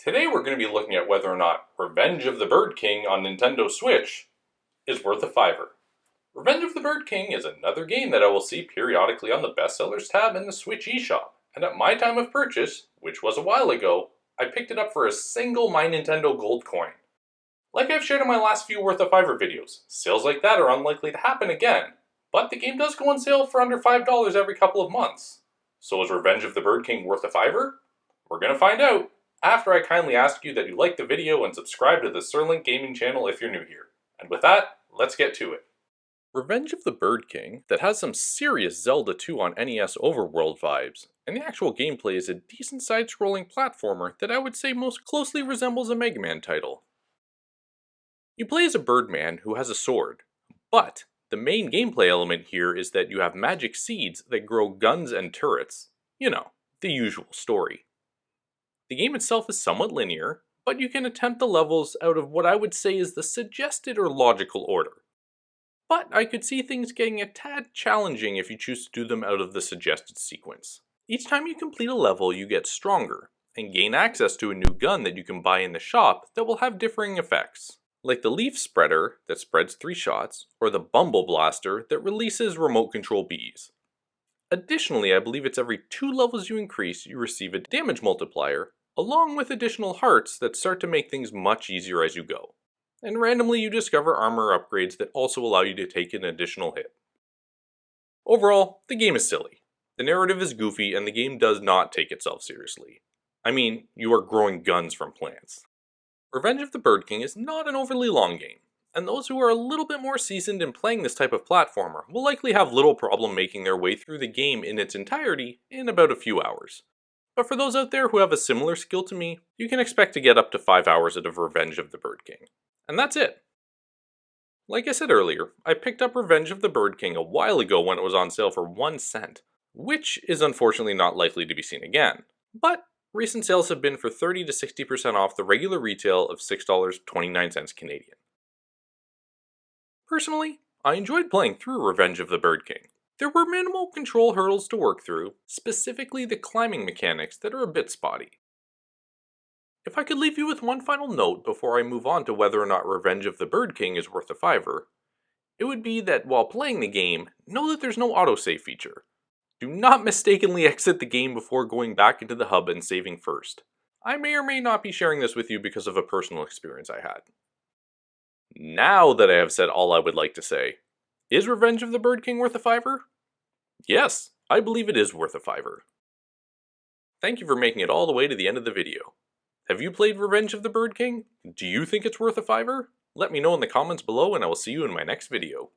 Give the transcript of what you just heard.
Today we're going to be looking at whether or not Revenge of the Bird King on Nintendo Switch is worth a $5. Revenge of the Bird King is another game that I will see periodically on the bestsellers tab in the Switch eShop, and at my time of purchase, which was a while ago, I picked it up for a single My Nintendo Gold coin. Like I've shared in my last few worth a $5 videos, sales like that are unlikely to happen again, but the game does go on sale for under $5 every couple of months. So is Revenge of the Bird King worth a $5? We're going to find out after I kindly ask you that you like the video and subscribe to the SirLink Gaming channel if you're new here. And with that, let's get to it. Revenge of the Bird King, that has some serious Zelda 2 on NES overworld vibes, and the actual gameplay is a decent side-scrolling platformer that I would say most closely resembles a Mega Man title. You play as a birdman who has a sword, but the main gameplay element here is that you have magic seeds that grow guns and turrets. You know, the usual story. The game itself is somewhat linear, but you can attempt the levels out of what I would say is the suggested or logical order. But I could see things getting a tad challenging if you choose to do them out of the suggested sequence. Each time you complete a level, you get stronger, and gain access to a new gun that you can buy in the shop that will have differing effects, like the Leaf Spreader that spreads 3 shots, or the Bumble Blaster that releases remote control bees. Additionally, I believe it's every 2 levels you increase, you receive a damage multiplier, along with additional hearts that start to make things much easier as you go. And randomly you discover armor upgrades that also allow you to take an additional hit. Overall, the game is silly. The narrative is goofy and the game does not take itself seriously. I mean, you are growing guns from plants. Revenge of the Bird King is not an overly long game, and those who are a little bit more seasoned in playing this type of platformer will likely have little problem making their way through the game in its entirety in about a few hours. But for those out there who have a similar skill to me, you can expect to get up to 5 hours out of Revenge of the Bird King. And that's it. Like I said earlier, I picked up Revenge of the Bird King a while ago when it was on sale for 1 cent, which is unfortunately not likely to be seen again. But recent sales have been for 30 to 60% off the regular retail of $6.29 Canadian. Personally, I enjoyed playing through Revenge of the Bird King. There were minimal control hurdles to work through, specifically the climbing mechanics that are a bit spotty. If I could leave you with one final note before I move on to whether or not Revenge of the Bird King is worth a $5, it would be that while playing the game, know that there's no autosave feature. Do not mistakenly exit the game before going back into the hub and saving first. I may or may not be sharing this with you because of a personal experience I had. Now that I have said all I would like to say, is Revenge of the Bird King worth a $5? Yes, I believe it is worth a $5. Thank you for making it all the way to the end of the video. Have you played Revenge of the Bird King? Do you think it's worth a $5? Let me know in the comments below and I will see you in my next video.